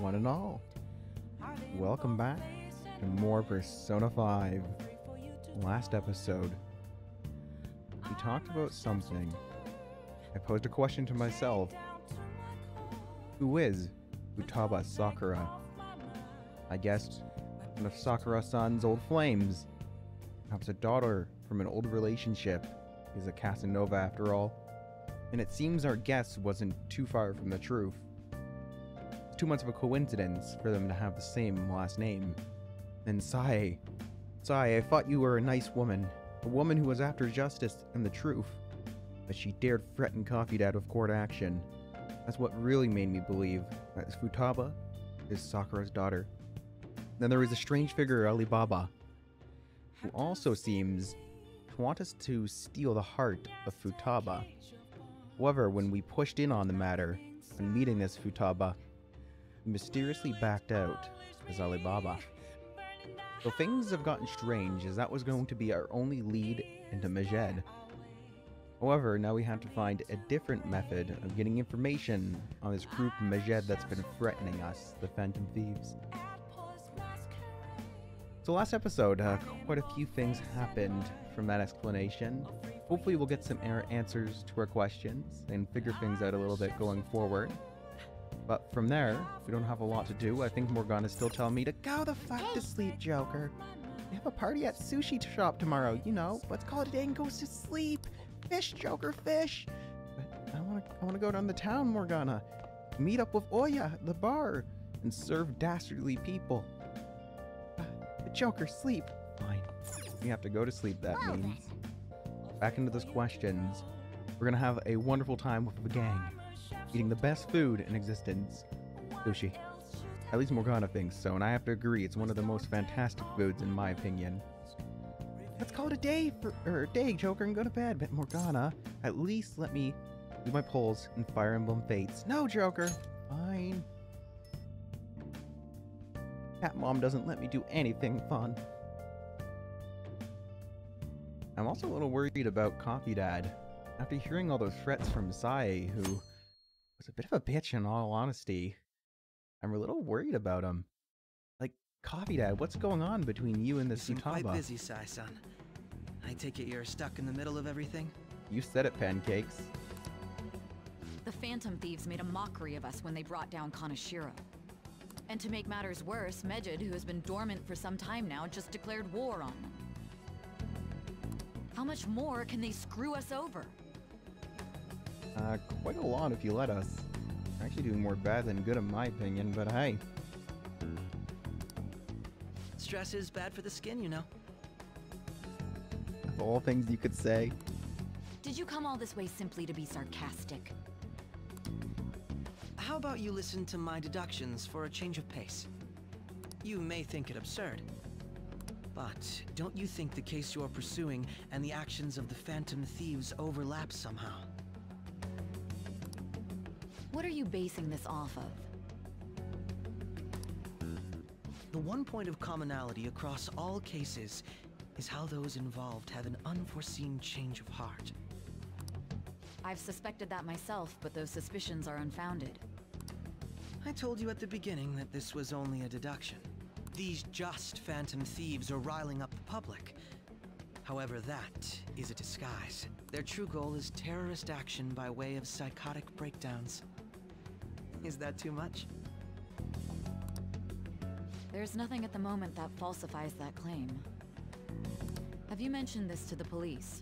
one and all. Welcome back to more Persona 5. Last episode, we talked about something. I posed a question to myself. Who is Futaba Sakura? I guessed one of Sakura-san's old flames. Perhaps a daughter from an old relationship. Is a Casanova after all. And it seems our guess wasn't too far from the truth. It's too much of a coincidence for them to have the same last name. And Sae, I thought you were a nice woman. A woman who was after justice and the truth. But she dared threaten Coffee Dad with court action. That's what really made me believe that Futaba is Sakura's daughter. Then there is a strange figure, Alibaba, who also seems to want us to steal the heart of Futaba. However, when we pushed in on the matter, when meeting this Futaba, he mysteriously backed out as Alibaba. So things have gotten strange, as that was going to be our only lead into Majed. However, now we have to find a different method of getting information on this group Majed that's been threatening us, the Phantom Thieves. So last episode, quite a few things happened from that explanation. Hopefully we'll get some answers to our questions and figure things out a little bit going forward. But from there, we don't have a lot to do. I think Morgana's still telling me to go the fuck to sleep, Joker. We have a party at sushi shop tomorrow, you know. Let's call it a day and go to sleep. Fish, Joker, fish. But I wanna go down the town, Morgana. Meet up with Oya at the bar and serve dastardly people. But Joker, sleep. Fine. We have to go to sleep, that means. Back into those questions. We're gonna have a wonderful time with the gang. Eating the best food in existence. Sushi. At least Morgana thinks so, and I have to agree, it's one of the most fantastic foods in my opinion. Let's call it a day, Joker, and go to bed. But Morgana, at least let me do my polls and Fire Emblem Fates. No, Joker! Fine. Cat Mom doesn't let me do anything fun. I'm also a little worried about Coffee Dad. After hearing all those threats from Sae, who was a bit of a bitch in all honesty, I'm a little worried about him. Like, Coffee Dad, what's going on between you and this Futaba? You seem quite busy, Sae-san. I take it you're stuck in the middle of everything? You said it, Pancakes. The Phantom Thieves made a mockery of us when they brought down Kaneshiro. And to make matters worse, Majed, who has been dormant for some time now, just declared war on them. How much more can they screw us over? Quite a lot if you let us. We're actually doing more bad than good in my opinion, but hey. Stress is bad for the skin, you know. Of all things you could say. Did you come all this way simply to be sarcastic? How about you listen to my deductions for a change of pace? You may think it absurd, but don't you think the case you're pursuing and the actions of the Phantom Thieves overlap somehow? What are you basing this off of? The one point of commonality across all cases is how those involved have an unforeseen change of heart. I've suspected that myself, but those suspicions are unfounded. I told you at the beginning that this was only a deduction. These just Phantom Thieves are riling up the public. However, that is a disguise. Their true goal is terrorist action by way of psychotic breakdowns. Is that too much? There's nothing at the moment that falsifies that claim. Have you mentioned this to the police?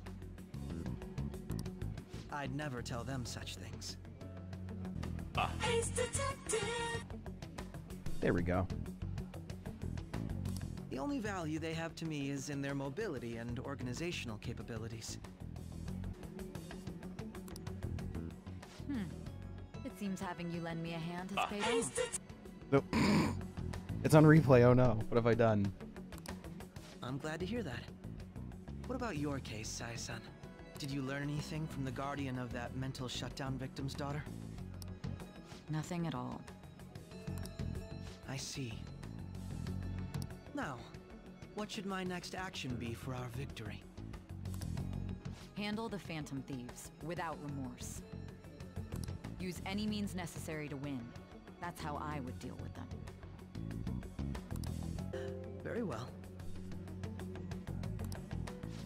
I'd never tell them such things. There we go. The only value they have to me is in their mobility and organizational capabilities. It seems having you lend me a hand has paid off. Nope. It's on replay, oh no. What have I done? I'm glad to hear that. What about your case, Sae-san? Did you learn anything from the guardian of that mental shutdown victim's daughter? Nothing at all. I see. Now, what should my next action be for our victory? Handle the Phantom Thieves without remorse. Use any means necessary to win. That's how I would deal with them. Very well.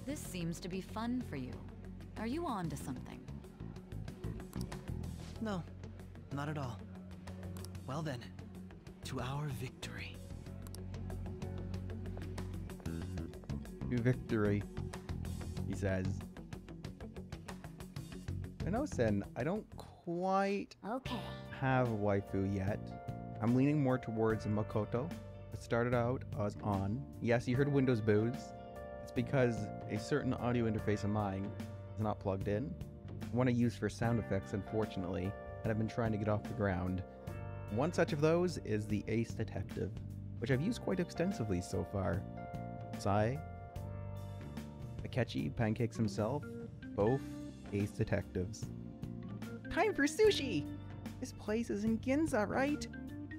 This seems to be fun for you. Are you on to something? No, not at all. Well then, to our victory. To victory, he says. I know, Sen, I don't quite have a waifu yet. I'm leaning more towards a Makoto. It started out as on. Yes, you heard Windows booze. It's because a certain audio interface of mine is not plugged in. One I use for sound effects, unfortunately, and I've been trying to get off the ground. One such of those is the Ace Detective, which I've used quite extensively so far. Sai, Akechi, Pancakes himself, both Ace Detectives. Time for sushi! This place is in Ginza, right?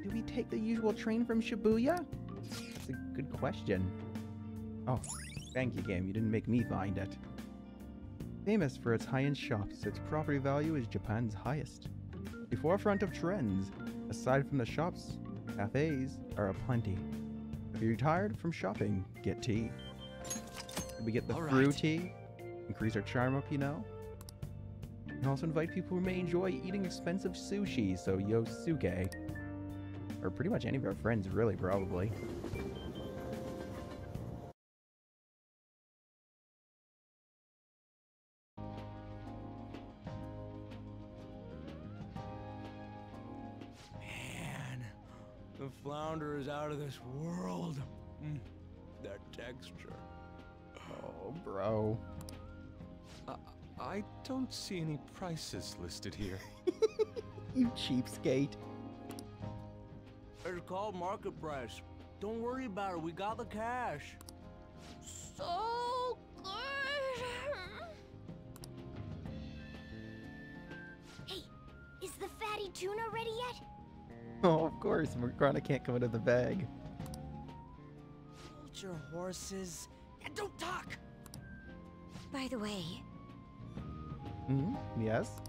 Do we take the usual train from Shibuya? That's a good question. Oh, thank you, game. You didn't make me find it. Famous for its high-end shops, its property value is Japan's highest. The forefront of trends. Aside from the shops, cafes are aplenty. If you're tired from shopping, get tea. We get the fruity, increase our charm up, you know. You can also invite people who may enjoy eating expensive sushi, so Yosuke. Or pretty much any of our friends, really, probably. Man, the flounder is out of this world. That texture. Oh, bro. I don't see any prices listed here. You cheapskate. It's called market price. Don't worry about it. We got the cash. So good. Hey, is the fatty tuna ready yet? Oh, of course. Morgana can't come out of the bag. Hold your horses and don't talk! By the way, Yes?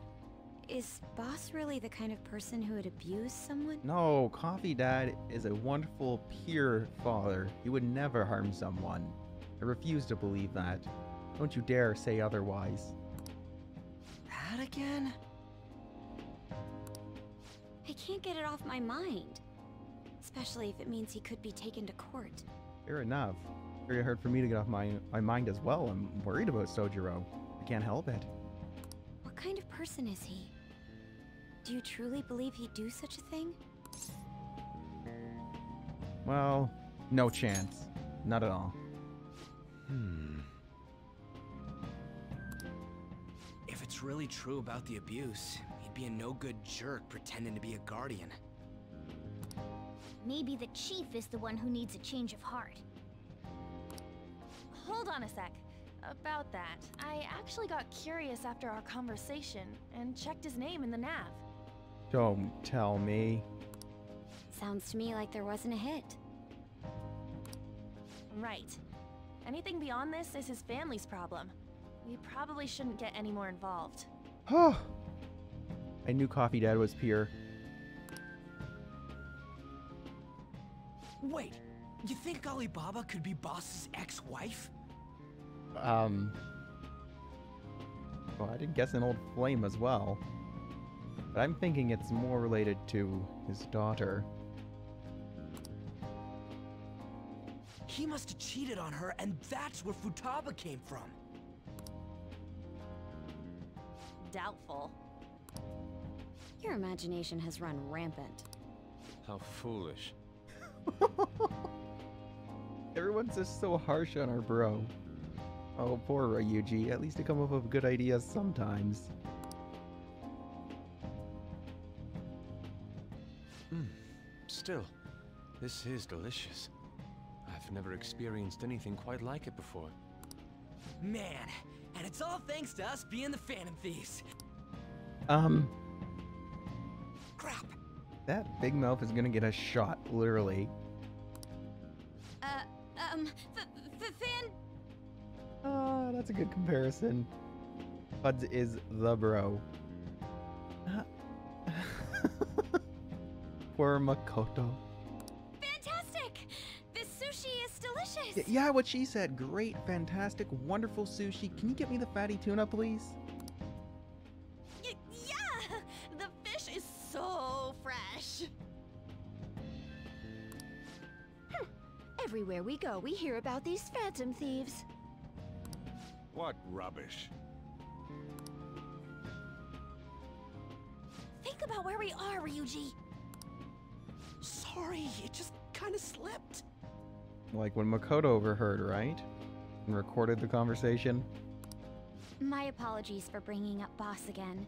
is Boss really the kind of person who would abuse someone? No, Coffee Dad is a wonderful, pure father. He would never harm someone. I refuse to believe that. Don't you dare say otherwise. That again? I can't get it off my mind. Especially if it means he could be taken to court. Fair enough. Very hard for me to get off my mind as well. I'm worried about Sojiro. I can't help it. What kind of person is he? Do you truly believe he'd do such a thing? Well, no chance. Not at all. If it's really true about the abuse, he'd be a no-good jerk pretending to be a guardian. Maybe the chief is the one who needs a change of heart. Hold on a sec. About that, I actually got curious after our conversation and checked his name in the nav. Don't tell me. Sounds to me like there wasn't a hit. Right. Anything beyond this is his family's problem. We probably shouldn't get any more involved. I knew Coffee Dad was pure. Wait, you think Alibaba could be Boss's ex-wife? Well, I did guess an old flame as well. But I'm thinking it's more related to his daughter. He must have cheated on her, and that's where Futaba came from. Doubtful. Your imagination has run rampant. How foolish. Everyone's just so harsh on our bro. Oh, poor Ryuji. At least he come up with good ideas sometimes. Still, this is delicious. I've never experienced anything quite like it before. Man, and it's all thanks to us being the Phantom Thieves. Crap. That big mouth is gonna get a shot, literally. That's a good comparison. Puds is the bro. Poor Makoto. Fantastic! This sushi is still Yeah, what she said. Great, fantastic, wonderful sushi. Can you get me the fatty tuna, please? Yeah! The fish is so fresh. Everywhere we go, we hear about these Phantom Thieves. What rubbish? Think about where we are, Ryuji. Sorry, it just kind of slipped. Like when Makoto overheard, right? And recorded the conversation. My apologies for bringing up Boss again.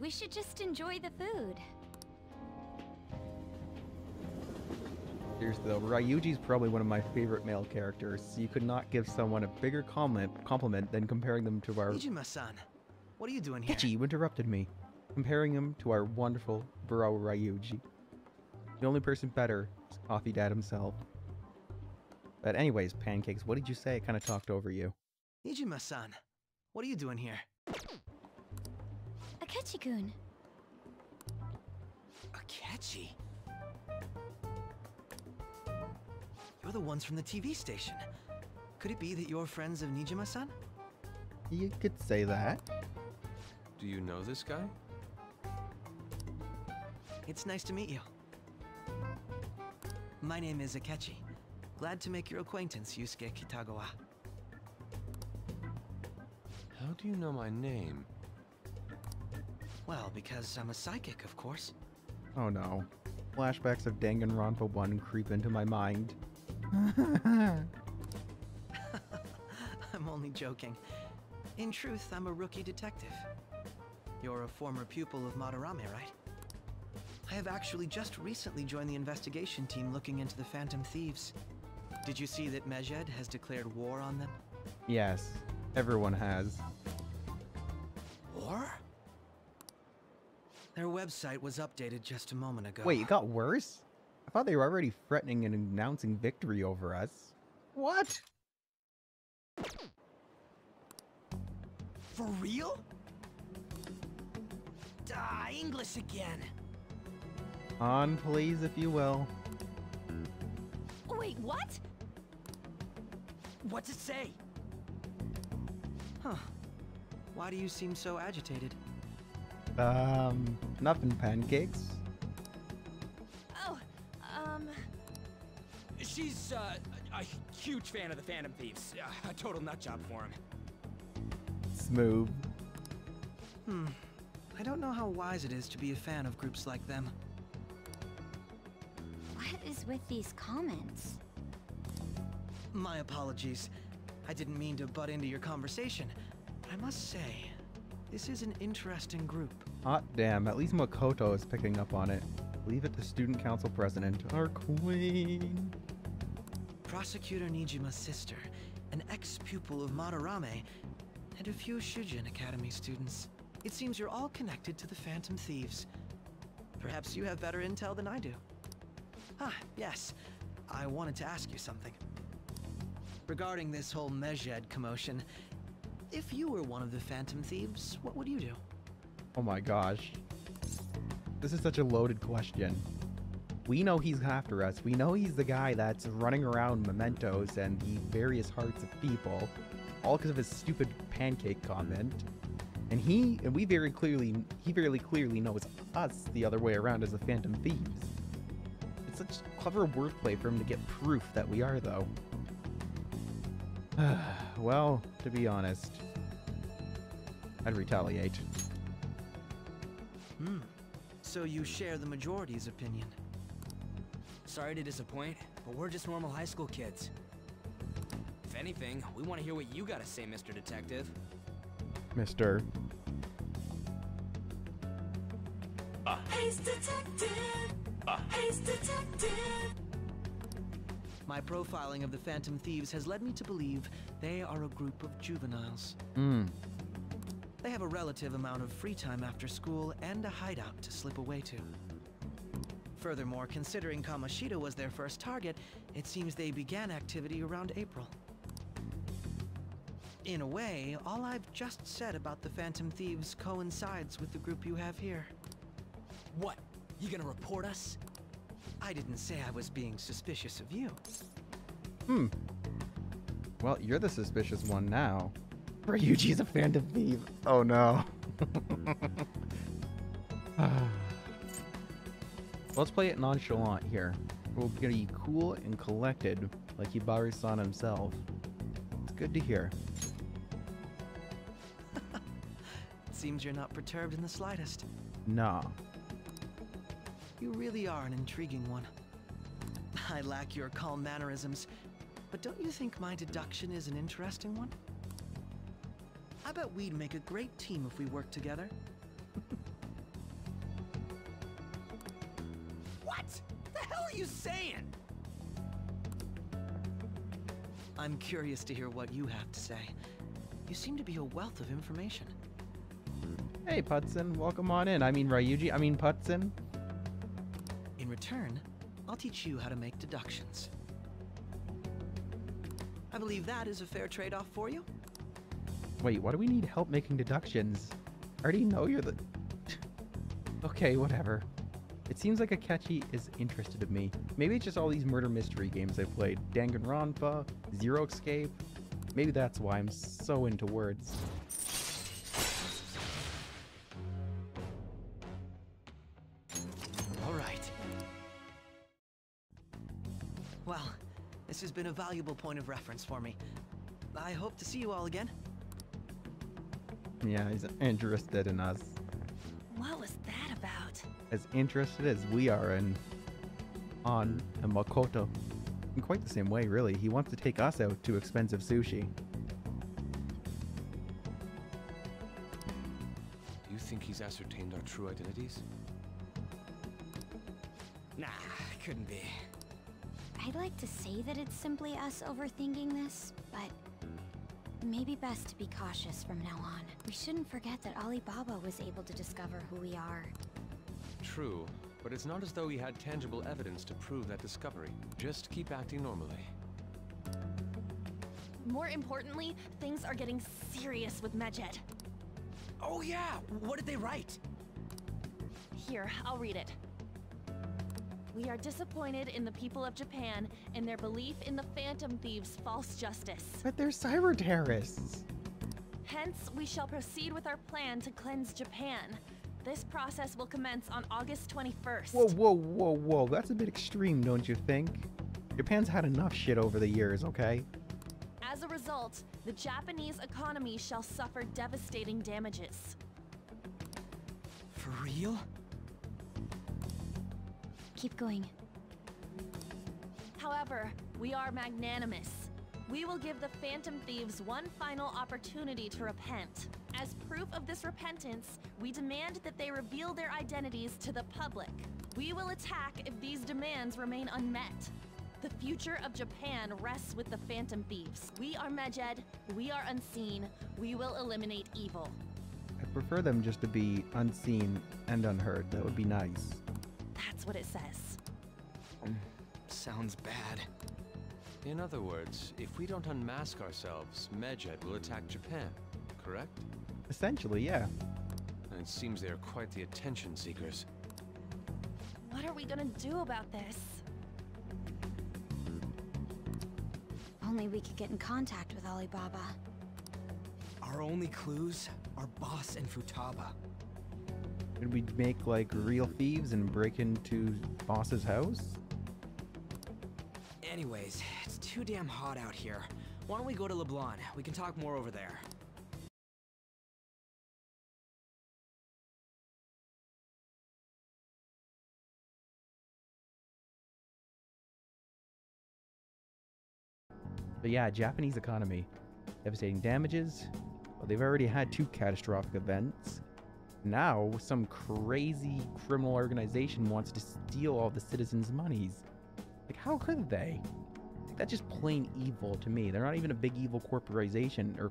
We should just enjoy the food. Seriously though, Ryuji's probably one of my favorite male characters. You could not give someone a bigger compliment than comparing them to our... Nijima-san, what are you doing here? Kechi, you interrupted me. Comparing him to our wonderful bro Ryuji. The only person better is Coffee Dad himself. But anyways, Pancakes, what did you say? I kind of talked over you. Nijima-san, what are you doing here? Akechi-kun. Akechi? You're the ones from the TV station. Could it be that you're friends of Nijima-san? You could say that. Do you know this guy? It's nice to meet you. My name is Akechi. Glad to make your acquaintance, Yusuke Kitagawa. How do you know my name? Well, because I'm a psychic, of course. Oh no. Flashbacks of Danganronpa 1 creep into my mind. I'm only joking. In truth, I'm a rookie detective. You're a former pupil of Madarame, right? I have actually just recently joined the investigation team looking into the Phantom Thieves. Did you see that Medjed has declared war on them? Yes, everyone has. War? Their website was updated just a moment ago. Wait, it got worse? I thought they were already threatening and announcing victory over us. What? For real? English again. On, please, if you will. Wait, what? What's it say? Huh. Why do you seem so agitated? Nothing, Pancakes. Oh, She's, a huge fan of the Phantom Thieves. A total nutjob for him. Smooth. I don't know how wise it is to be a fan of groups like them. What is with these comments? My apologies. I didn't mean to butt into your conversation. But I must say, this is an interesting group. Hot damn, at least Makoto is picking up on it. Leave it to student council president, our queen. Prosecutor Nijima's sister, an ex-pupil of Madarame, and a few Shujin Academy students. It seems you're all connected to the Phantom Thieves. Perhaps you have better intel than I do. Ah, yes. I wanted to ask you something. Regarding this whole Medjed commotion, if you were one of the Phantom Thieves, what would you do? Oh my gosh. This is such a loaded question. We know he's after us. We know he's the guy that's running around mementos and the various hearts of people, all because of his stupid pancake comment. And he very clearly knows us the other way around as the Phantom Thieves. It's such clever wordplay for him to get proof that we are, though. Well, to be honest, I'd retaliate. So you share the majority's opinion. Sorry to disappoint, but we're just normal high school kids. If anything, we want to hear what you gotta say, Mr. Detective. Mr. Ace Detective! Ace Detective! My profiling of the Phantom Thieves has led me to believe they are a group of juveniles. They have a relative amount of free time after school and a hideout to slip away to. Furthermore, considering Kamoshida was their first target, it seems they began activity around April. In a way, all I've just said about the Phantom Thieves coincides with the group you have here. What? You gonna report us? I didn't say I was being suspicious of you. Well, you're the suspicious one now. Ryuji's a Phantom Thief. Oh no. Let's play it nonchalant here. We're gonna be cool and collected, like Hibari-san himself. It's good to hear. Seems you're not perturbed in the slightest. Nah. You really are an intriguing one. I lack your calm mannerisms, but don't you think my deduction is an interesting one? I bet we'd make a great team if we worked together. What? The hell are you saying? I'm curious to hear what you have to say. You seem to be a wealth of information. Hey, Pudson, welcome on in. I mean Pudson. In return, I'll teach you how to make deductions. I believe that is a fair trade-off for you. Wait, why do we need help making deductions? I already know you're the... Okay, whatever. It seems like Akechi is interested in me. Maybe it's just all these murder mystery games I've played. Danganronpa, Zero Escape. Maybe that's why I'm so into words. All right. Well, this has been a valuable point of reference for me. I hope to see you all again. Yeah, he's interested in us. What was that about? As interested as we are in An and Makoto. In quite the same way, really. He wants to take us out to expensive sushi. Do you think he's ascertained our true identities? Nah, couldn't be. I'd like to say that it's simply us overthinking this, but maybe best to be cautious from now on. We shouldn't forget that Alibaba was able to discover who we are. True, but it's not as though he had tangible evidence to prove that discovery. Just keep acting normally. More importantly, things are getting serious with Medjed. Oh yeah, what did they write? Here, I'll read it. We are disappointed in the people of Japan and their belief in the Phantom Thieves' false justice. But they're cyber terrorists. Hence, we shall proceed with our plan to cleanse Japan. This process will commence on August 21st. Whoa, whoa, whoa, whoa. That's a bit extreme, don't you think? Japan's had enough shit over the years, okay? As a result, the Japanese economy shall suffer devastating damages. For real? Keep going. However, we are magnanimous. We will give the Phantom Thieves one final opportunity to repent. As proof of this repentance, we demand that they reveal their identities to the public. We will attack if these demands remain unmet. The future of Japan rests with the Phantom Thieves. We are Medjed, we are unseen, we will eliminate evil. I prefer them just to be unseen and unheard. That would be nice. That's what it says. Sounds bad. In other words, if we don't unmask ourselves, Medjed will attack Japan, correct? Essentially, yeah. And it seems they are quite the attention seekers. What are we gonna do about this? Only we could get in contact with Alibaba. Our only clues are Boss and Futaba. Could we make like real thieves and break into Boss's house? Anyways, it's too damn hot out here. Why don't we go to LeBlanc? We can talk more over there. But yeah, Japanese economy. Devastating damages. Well, they've already had 2 catastrophic events. Now, some crazy criminal organization wants to steal all the citizens' monies. Like, how could they? Like, that's just plain evil to me. They're not even a big evil corporation or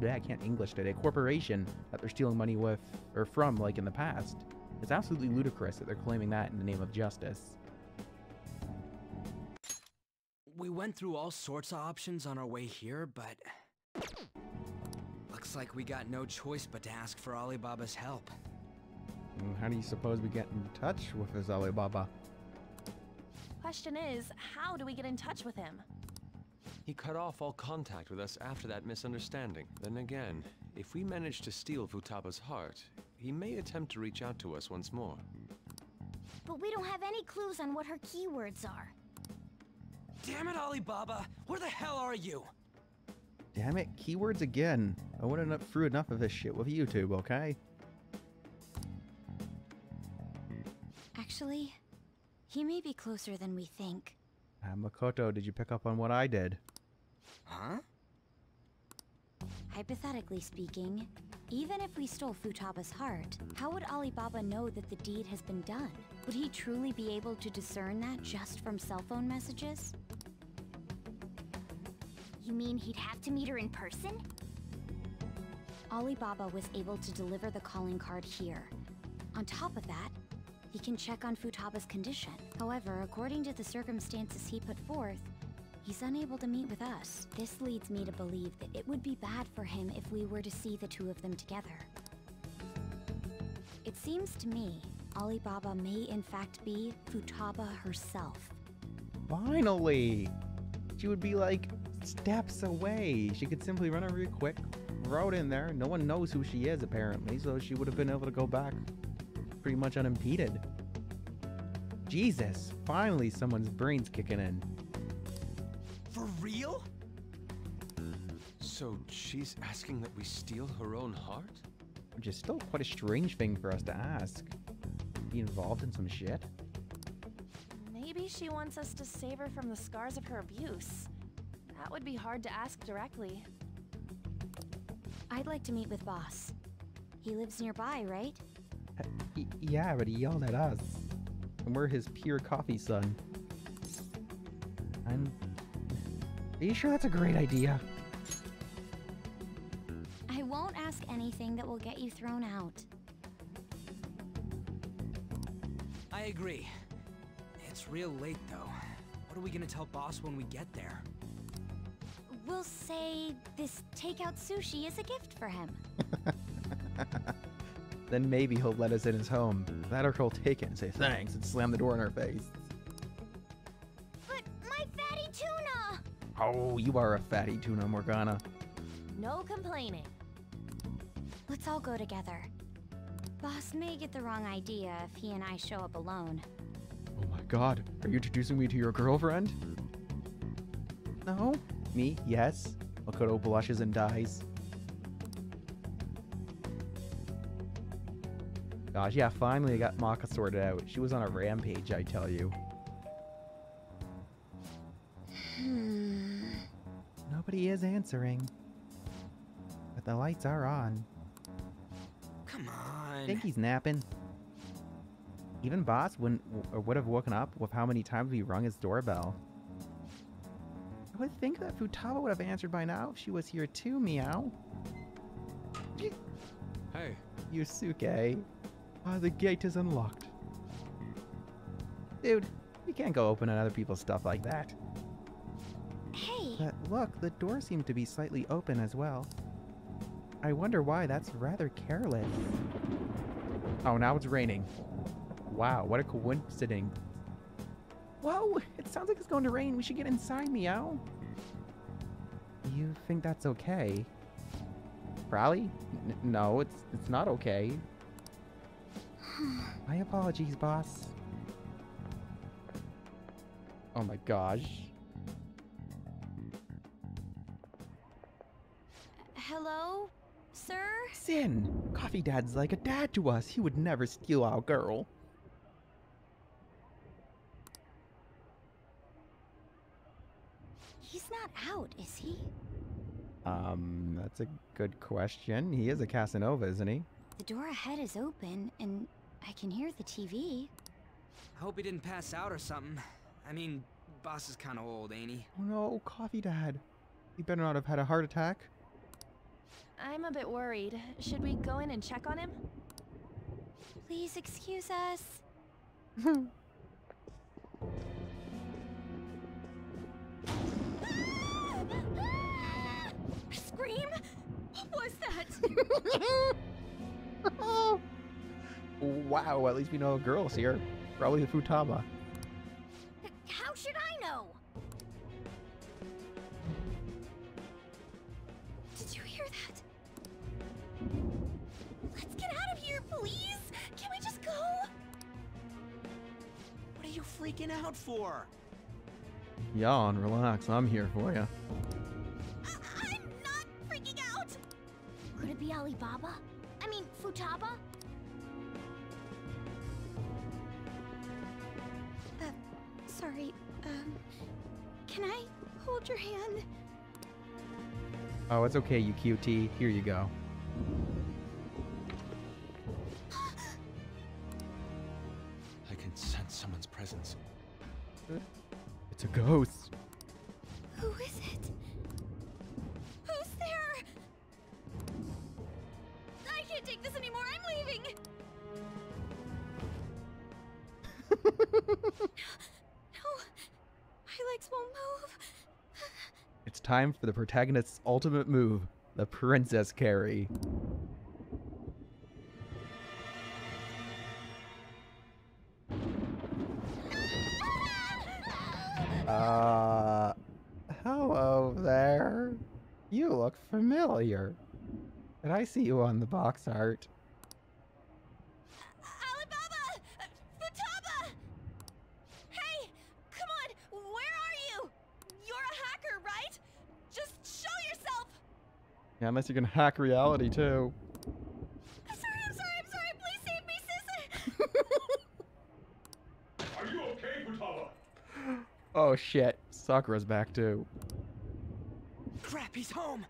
I can't English today. Corporation that they're stealing money with or from, like in the past. It's absolutely ludicrous that they're claiming that in the name of justice. We went through all sorts of options on our way here, but looks like we got no choice but to ask for Alibaba's help. How do you suppose we get in touch with this Alibaba? Question is, how do we get in touch with him? He cut off all contact with us after that misunderstanding. Then again, if we manage to steal Futaba's heart, he may attempt to reach out to us once more. But we don't have any clues on what her keywords are. Damn it, Alibaba! Where the hell are you? Damn it, keywords again. I wouldn't have through enough of this shit with YouTube, okay? Actually, he may be closer than we think. Makoto, did you pick up on what I did? Huh? Hypothetically speaking, even if we stole Futaba's heart, how would Alibaba know that the deed has been done? Would he truly be able to discern that just from cell phone messages? You mean he'd have to meet her in person? Alibaba was able to deliver the calling card here. On top of that, he can check on Futaba's condition. However, according to the circumstances he put forth, he's unable to meet with us. This leads me to believe that it would be bad for him if we were to see the two of them together. It seems to me Alibaba may in fact be Futaba herself. Finally! She would be like steps away. She could simply run over quick, throw it in there. No one knows who she is apparently, so she would have been able to go back pretty much unimpeded. Jesus, finally someone's brain's kicking in. For real? So she's asking that we steal her own heart? Which is still quite a strange thing for us to ask. Be involved in some shit? Maybe she wants us to save her from the scars of her abuse. That would be hard to ask directly. I'd like to meet with Boss. He lives nearby, right? Yeah, but he yelled at us. And we're his pure coffee son. Are you sure that's a great idea? I won't ask anything that will get you thrown out. I agree. It's real late, though. What are we gonna tell Boss when we get there? We'll say this takeout sushi is a gift for him. Then maybe he'll let us in his home. That or he'll take it and say thanks and slam the door in our face. But my fatty tuna! Oh, you are a fatty tuna, Morgana. No complaining. Let's all go together. Boss may get the wrong idea if he and I show up alone. Oh my god, are you introducing me to your girlfriend? No? Me? Yes. Makoto blushes and dies. Gosh, yeah, finally I got Maka sorted out. She was on a rampage, I tell you. Nobody is answering. But the lights are on. Come on. I think he's napping. Even Boss would have woken up with how many times we rung his doorbell. I would think that Futaba would have answered by now if she was here too, meow. Hey. Yusuke. The gate is unlocked. Dude, you can't go open on other people's stuff like that. Hey! But look, the door seemed to be slightly open as well. I wonder why. That's rather careless. Oh, now it's raining. Wow, what a coincidence. Whoa, it sounds like it's going to rain. We should get inside, meow. You think that's okay? Probably? No, it's not okay. My apologies, boss. Oh my gosh. Hello, sir? Sin! Coffee Dad's like a dad to us. He would never steal our girl. He's not out, is he? That's a good question. He is a Casanova, isn't he? The door ahead is open, and I can hear the TV. I hope he didn't pass out or something. I mean, Boss is kind of old, ain't he? Oh no, Coffee Dad. He better not have had a heart attack. I'm a bit worried. Should we go in and check on him? Please excuse us. Scream? What was that? Wow, at least we know a girl's here. Probably the Futaba. How should I know? freaking out for? Yawn, relax. I'm here for you. I'm not freaking out! Could it be Alibaba? I mean, Futaba? Sorry, can I hold your hand? Oh, it's okay, you cutie. Here you go. I can sense someone's presence. It's a ghost. Who is it? Who's there? I can't take this anymore. I'm leaving. No, my legs won't move. It's time for the protagonist's ultimate move, the princess carry. Hello there. You look familiar. Did I see you on the box art? Alibaba! Futaba! Hey, come on, where are you? You're a hacker, right? Just show yourself! Yeah, unless you can hack reality too. I'm sorry, please save me, sis! Are you okay, Futaba? Oh shit, Sakura's back too. Crap, he's home.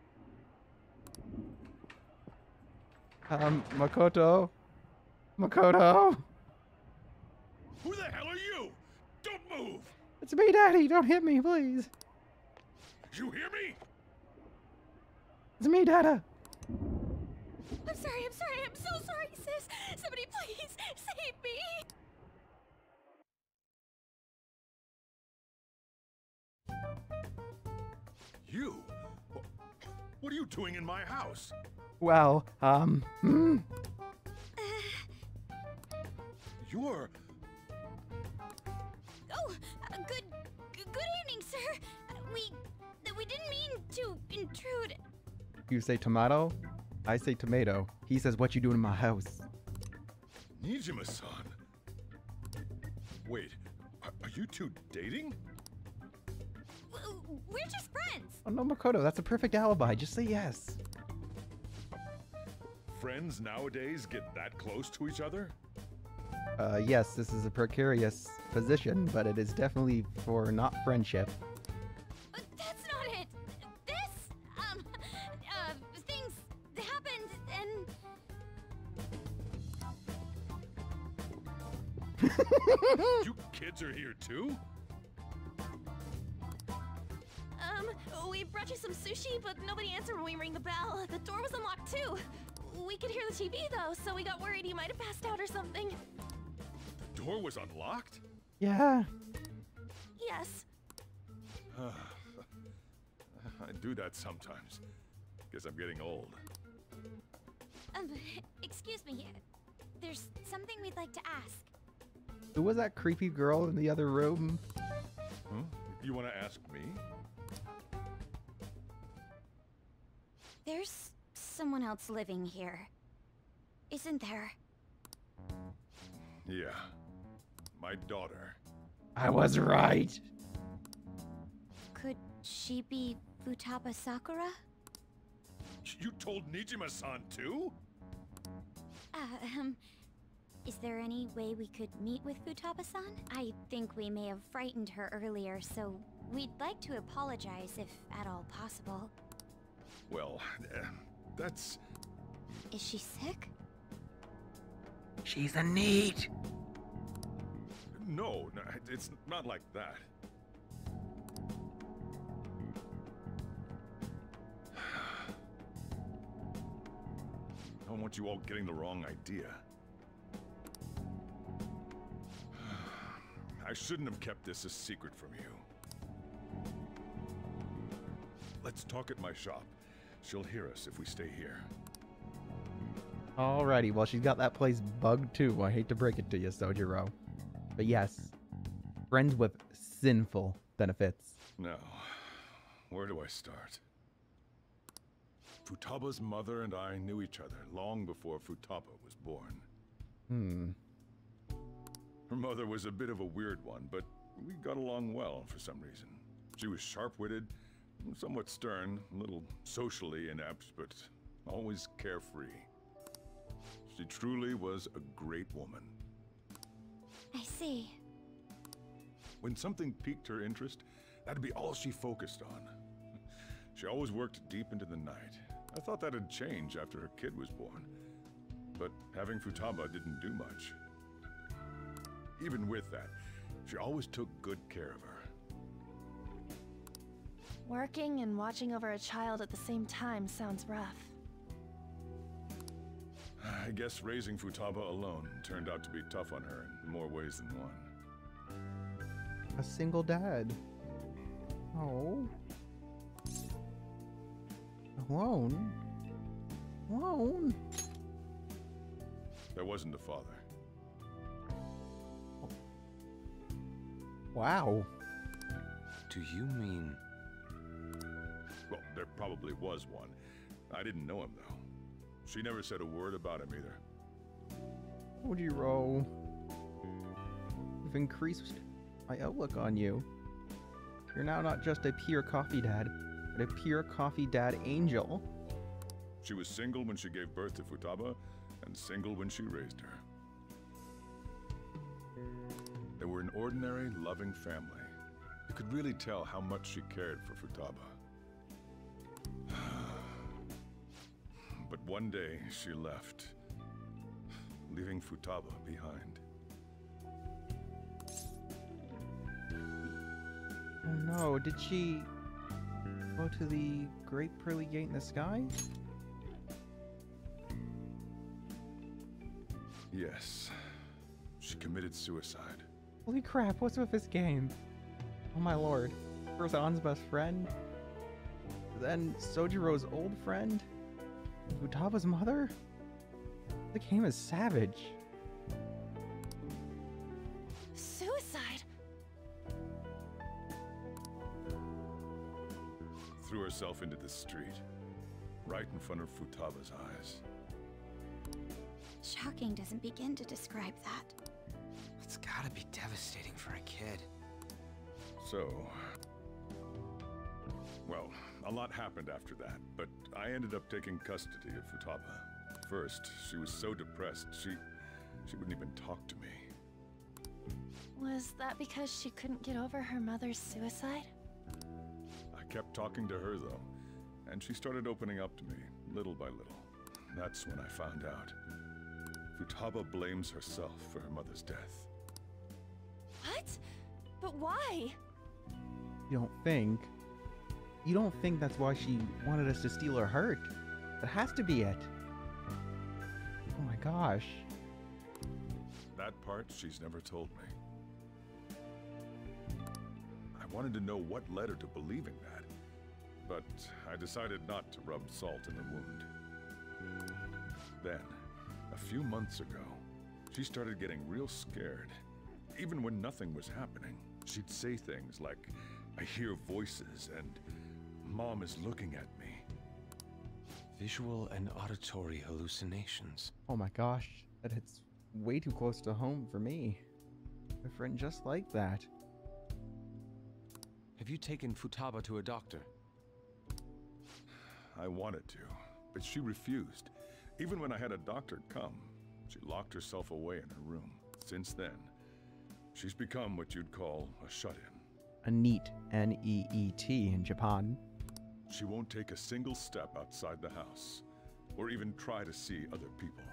Makoto? Makoto? Who the hell are you? Don't move! It's me, Daddy. Don't hit me, please. You hear me? It's me, Dada. I'm sorry, I'm so sorry, sis! Somebody please save me! You? What are you doing in my house? Well, You're... Oh, good evening, sir. We didn't mean to intrude. You say tomato, I say tomato. He says, what you doing in my house? Nijima-san. Wait, are you two dating? We're just friends. Oh no, Makoto, that's a perfect alibi. Just say yes. Friends nowadays get that close to each other? Yes, this is a precarious position, but it is definitely for not friendship. But that's not it. This, things happened and... You kids are here too? We brought you some sushi, but nobody answered when we rang the bell. The door was unlocked too. We could hear the TV though, so we got worried you might have passed out or something. The door was unlocked? Yeah. Yes. I do that sometimes. Guess I'm getting old. Excuse me. There's something we'd like to ask. Who was that creepy girl in the other room? Huh? You want to ask me? There's someone else living here, isn't there? Yeah. My daughter. I was right. Could she be Futaba Sakura? You told Nijima-san too? Is there any way we could meet with Futaba-san? I think we may have frightened her earlier, so we'd like to apologize if at all possible. Well, that's... Is she sick? She's a NEET. No, it's not like that. I don't want you all getting the wrong idea. I shouldn't have kept this a secret from you. Let's talk at my shop. She'll hear us if we stay here. Alrighty, well, she's got that place bugged too. I hate to break it to you, Sojiro. But yes, friends with sinful benefits. Now, where do I start? Futaba's mother and I knew each other long before Futaba was born. Her mother was a bit of a weird one, but we got along well for some reason. She was sharp-witted, somewhat stern, a little socially inept, but always carefree. She truly was a great woman. I see. When something piqued her interest, that'd be all she focused on. She always worked deep into the night. I thought that'd change after her kid was born. But having Futaba didn't do much. Even with that, she always took good care of her. Working and watching over a child at the same time sounds rough. I guess raising Futaba alone turned out to be tough on her in more ways than one. A single dad. Oh. Alone? Alone? There wasn't a father. Wow. Do you mean... Well, there probably was one. I didn't know him, though. She never said a word about him either. Ojiro. You've increased my outlook on you. You're now not just a pure coffee dad, but a pure coffee dad angel. She was single when she gave birth to Futaba, and single when she raised her. They were an ordinary, loving family. You could really tell how much she cared for Futaba. But one day, she left, leaving Futaba behind. Oh no, did she go to the Great Pearly Gate in the sky? Yes, she committed suicide. Holy crap, what's with this game? Oh my lord. First An's best friend, then Sojiro's old friend, Futaba's mother? The game is savage. Suicide? Threw herself into the street, right in front of Futaba's eyes. Shocking doesn't begin to describe that. It's gotta be devastating for a kid. So, well, a lot happened after that, but I ended up taking custody of Futaba. First, she was so depressed, she wouldn't even talk to me. Was that because she couldn't get over her mother's suicide? I kept talking to her, though, and she started opening up to me, little by little. That's when I found out. Futaba blames herself for her mother's death. What? But why? You don't think that's why she wanted us to steal her heart? That has to be it. Oh my gosh. That part she's never told me. I wanted to know what led her to believing that, but I decided not to rub salt in the wound. Then, a few months ago, she started getting real scared. Even when nothing was happening, she'd say things like, "I hear voices," and "Mom is looking at me." Visual and auditory hallucinations. Oh my gosh. That hits way too close to home for me. My friend just like that. Have you taken Futaba to a doctor? I wanted to, but she refused. Even when I had a doctor come, she locked herself away in her room. Since then, she's become what you'd call a shut-in. A neat, N-E-E-T in Japan. She won't take a single step outside the house, or even try to see other people.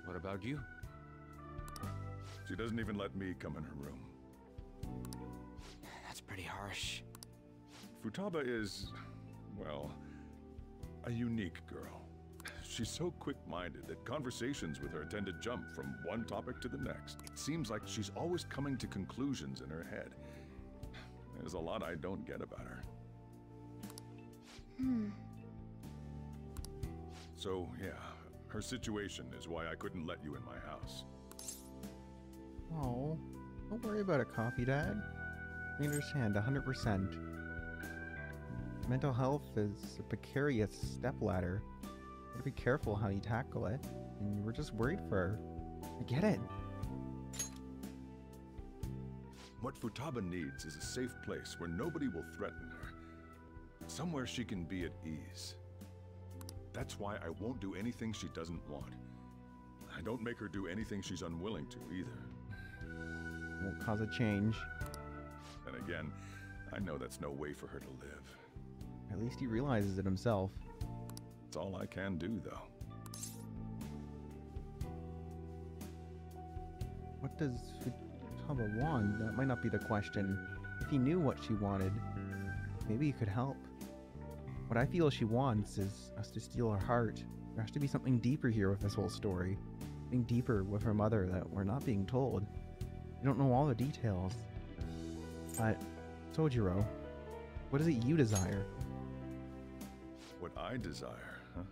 What about you? She doesn't even let me come in her room. That's pretty harsh. Futaba is, well, a unique girl. She's so quick-minded that conversations with her tend to jump from one topic to the next. It seems like she's always coming to conclusions in her head. There's a lot I don't get about her. So, yeah, her situation is why I couldn't let you in my house. Oh, don't worry about it, Coffee Dad. I understand 100%. Mental health is a precarious stepladder. You gotta be careful how you tackle it, and we're just worried for her. I get it. What Futaba needs is a safe place where nobody will threaten her. Somewhere she can be at ease. That's why I won't do anything she doesn't want. I don't make her do anything she's unwilling to either. Won't cause a change. And again, I know that's no way for her to live. At least he realizes it himself. It's all I can do, though. What does Futaba want? That might not be the question. If he knew what she wanted, maybe he could help. What I feel she wants is us to steal her heart. There has to be something deeper here with this whole story. Something deeper with her mother that we're not being told. We don't know all the details. But, Sojiro, what is it you desire? What I desire, huh?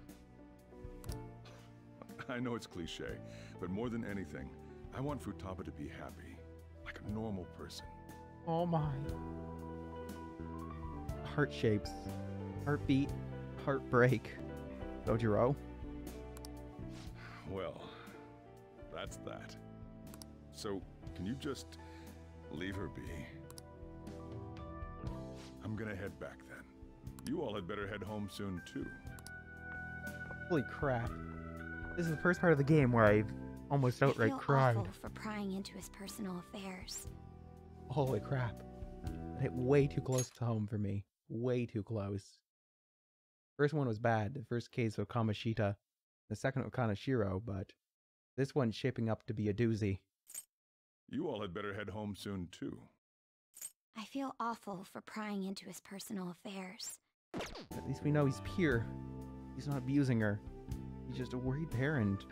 I know it's cliche, but more than anything, I want Futaba to be happy, like a normal person. Oh my. Heart shapes. Heartbeat. Heartbreak. Sojiro? Well, that's that. So, can you just leave her be? I'm gonna head back then. You all had better head home soon, too. Holy crap. This is the first part of the game where I've almost outright cried. Awful for prying into his personal affairs. Holy crap. That hit way too close to home for me. Way too close. First one was bad. The first case of Kamoshida. The second of Kaneshiro, but this one's shaping up to be a doozy. You all had better head home soon, too. I feel awful for prying into his personal affairs. At least we know he's pure. He's not abusing her. He's just a worried parent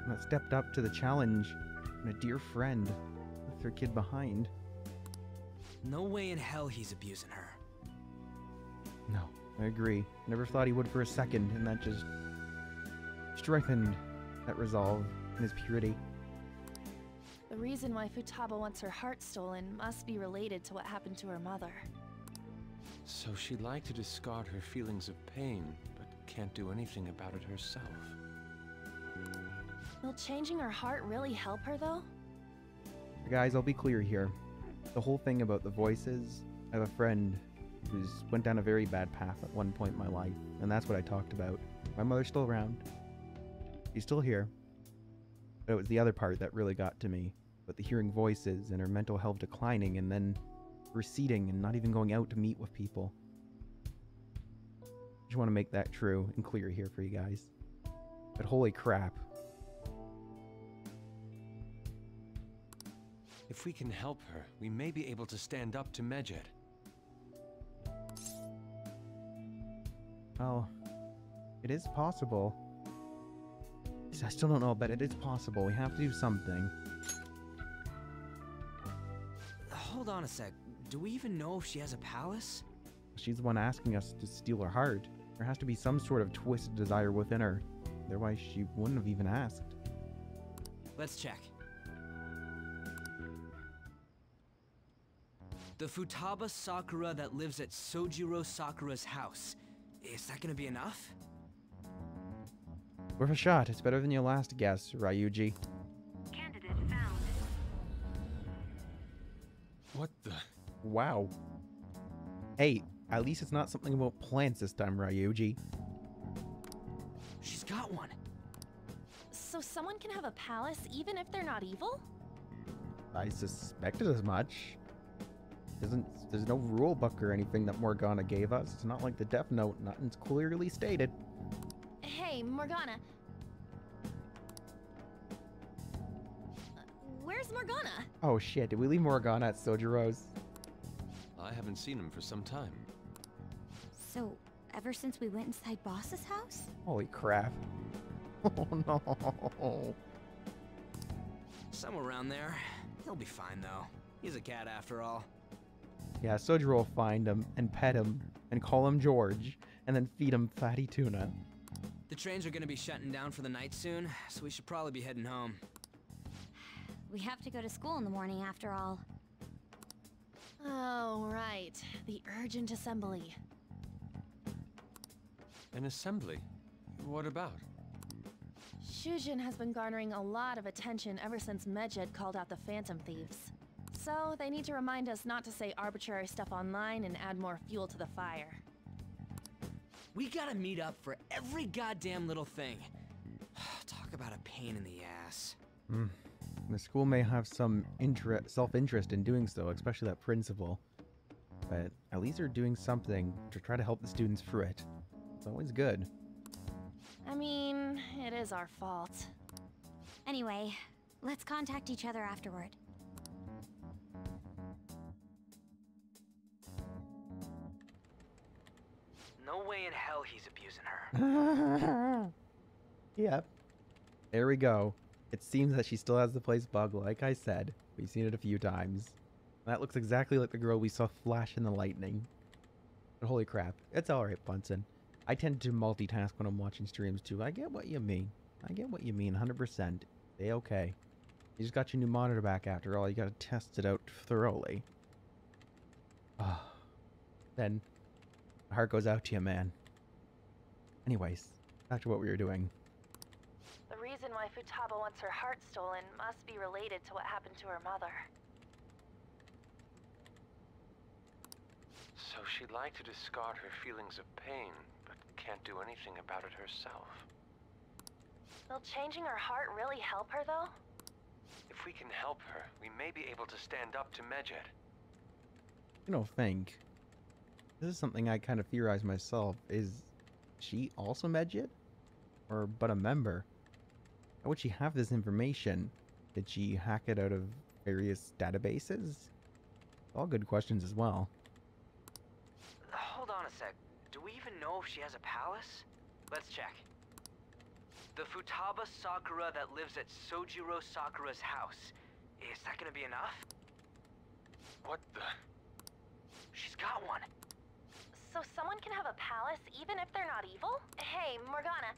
that stepped up to the challenge and a dear friend with her kid behind. No way in hell he's abusing her. No, I agree. Never thought he would for a second, and that just strengthened that resolve and his purity. The reason why Futaba wants her heart stolen must be related to what happened to her mother. So she'd like to discard her feelings of pain, but can't do anything about it herself. Will changing her heart really help her, though? Guys, I'll be clear here. The whole thing about the voices, I have a friend who's went down a very bad path at one point in my life, and that's what I talked about. My mother's still around. She's still here. But it was the other part that really got to me. But the hearing voices and her mental health declining and then receding and not even going out to meet with people. Just want to make that true and clear here for you guys. But holy crap. If we can help her, we may be able to stand up to Medjed. Well, it is possible. I still don't know, but it is possible. We have to do something. Hold on a sec. Do we even know if she has a palace? She's the one asking us to steal her heart. There has to be some sort of twisted desire within her. Otherwise, she wouldn't have even asked. Let's check. The Futaba Sakura that lives at Sojiro Sakura's house. Is that gonna be enough? Worth a shot. It's better than your last guess, Ryuji. Candidate found. What the? Wow. Hey, at least it's not something about plants this time, Ryuji. She's got one. So someone can have a palace even if they're not evil? I suspected as much. There's no rule book or anything that Morgana gave us. It's not like the Death Note. Nothing's clearly stated. Hey, Morgana. Where's Morgana? Oh shit, did we leave Morgana at Sojiro's? I haven't seen him for some time. So, ever since we went inside Boss's house? Holy crap. Oh no. Somewhere around there. He'll be fine, though. He's a cat after all. Yeah, Sojiro will find him and pet him and call him George and then feed him fatty tuna. The trains are gonna be shutting down for the night soon, so we should probably be heading home. We have to go to school in the morning after all. Oh, right. The urgent assembly. An assembly? What about? Shujin has been garnering a lot of attention ever since Medjed called out the Phantom Thieves. So, they need to remind us not to say arbitrary stuff online and add more fuel to the fire. We gotta meet up for every goddamn little thing. Talk about a pain in the ass. The school may have some self-interest in doing so, especially that principal. But at least they're doing something to try to help the students through it. It's always good. I mean, it is our fault. Anyway, let's contact each other afterward. No way in hell he's abusing her. Yep. There we go. It seems that she still has the place bugged, like I said. We've seen it a few times. That looks exactly like the girl we saw flash in the lightning. But holy crap. It's alright, Bunsen. I tend to multitask when I'm watching streams too. I get what you mean. I get what you mean, 100%. They okay. You just got your new monitor back after all. You gotta test it out thoroughly. Then, my heart goes out to you, man. Anyways, back to what we were doing. The reason why Futaba wants her heart stolen must be related to what happened to her mother. So she'd like to discard her feelings of pain, but can't do anything about it herself. Will changing her heart really help her, though? If we can help her, we may be able to stand up to Medjed. You don't think. This is something I kind of theorize myself. Is she also Medjed? Or but a member? How would she have this information? Did she hack it out of various databases? All good questions as well. Hold on a sec. Do we even know if she has a palace? Let's check. The Futaba Sakura that lives at Sojiro Sakura's house. Is that gonna be enough? What the? She's got one. So someone can have a palace even if they're not evil? Hey, Morgana.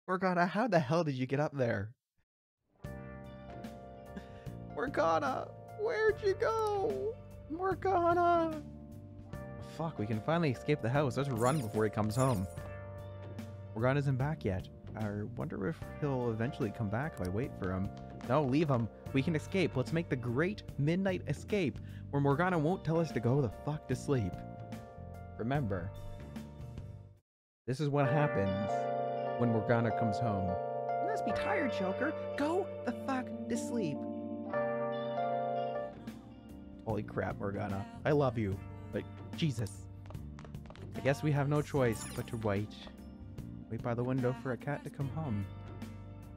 Morgana, how the hell did you get up there? Morgana, where'd you go? Morgana! Fuck, we can finally escape the house. Let's run before he comes home. Morgana isn't back yet. I wonder if he'll eventually come back if I wait for him. No, leave him. We can escape. Let's make the great midnight escape where Morgana won't tell us to go the fuck to sleep. Remember, this is what happens when Morgana comes home. You must be tired, Joker. Go the fuck to sleep. Holy crap, Morgana. I love you, but Jesus. I guess we have no choice but to wait. Wait by the window for a cat to come home.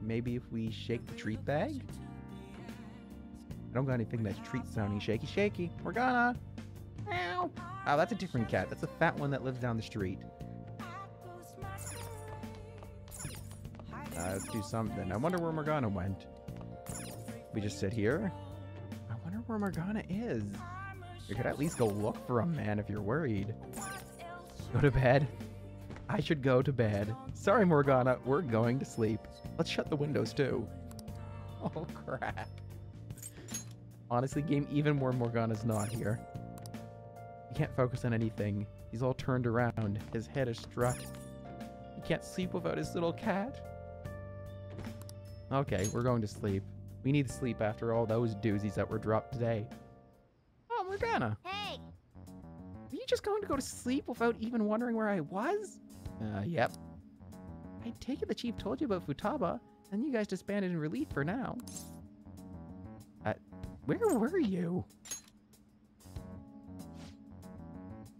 Maybe if we shake the treat bag? I don't got anything that's treat sounding. Shaky, shaky. Morgana! Meow! Oh, that's a different cat. That's a fat one that lives down the street. Let's do something. I wonder where Morgana went. We just sit here? I wonder where Morgana is. You could at least go look for him, man, if you're worried. Go to bed? I should go to bed. Sorry, Morgana. We're going to sleep. Let's shut the windows, too. Oh, crap. Honestly, game, even more Morgana's not here. He can't focus on anything. He's all turned around. His head is struck. He can't sleep without his little cat. Okay, we're going to sleep. We need sleep after all those doozies that were dropped today. Oh, Morgana. Hey! Are you just going to go to sleep without even wondering where I was? Yep. I take it the chief told you about Futaba, and you guys disbanded in relief for now. Where were you?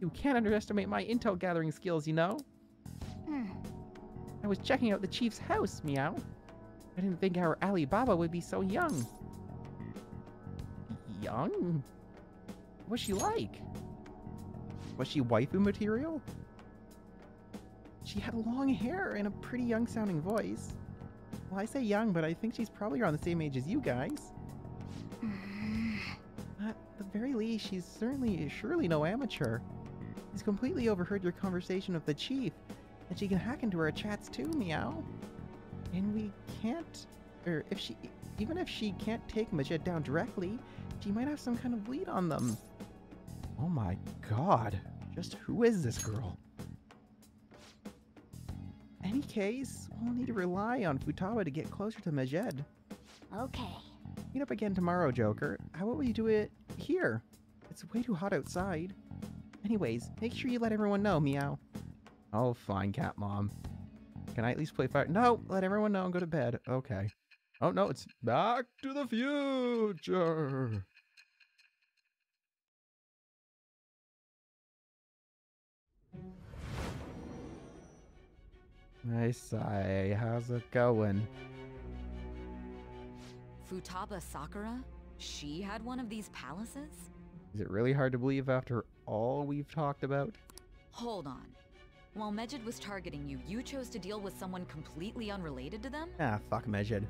You can't underestimate my intel gathering skills, you know? I was checking out the chief's house, meow. I didn't think our Alibaba would be so young. Young? What's she like? Was she waifu material? She had long hair and a pretty young sounding voice. Well, I say young, but I think she's probably around the same age as you guys. At the very least, she's surely no amateur. She's completely overheard your conversation with the chief, and she can hack into our chats too, meow. And we can't, or even if she can't take Medjed down directly, she might have some kind of lead on them. Oh my god, just who is this girl? any case, we'll need to rely on Futaba to get closer to Majed. Okay. Meet up again tomorrow, Joker. How about we do it here? It's way too hot outside. Anyways, make sure you let everyone know, meow. Oh, fine, Cat Mom. Can I at least play fire? No, let everyone know and go to bed. Okay. Oh, no, it's Back to the Future. I say, how's it going? Futaba Sakura? She had one of these palaces? Is it really hard to believe after all we've talked about? Hold on. While Mejid was targeting you, you chose to deal with someone completely unrelated to them? Ah, fuck Mejid.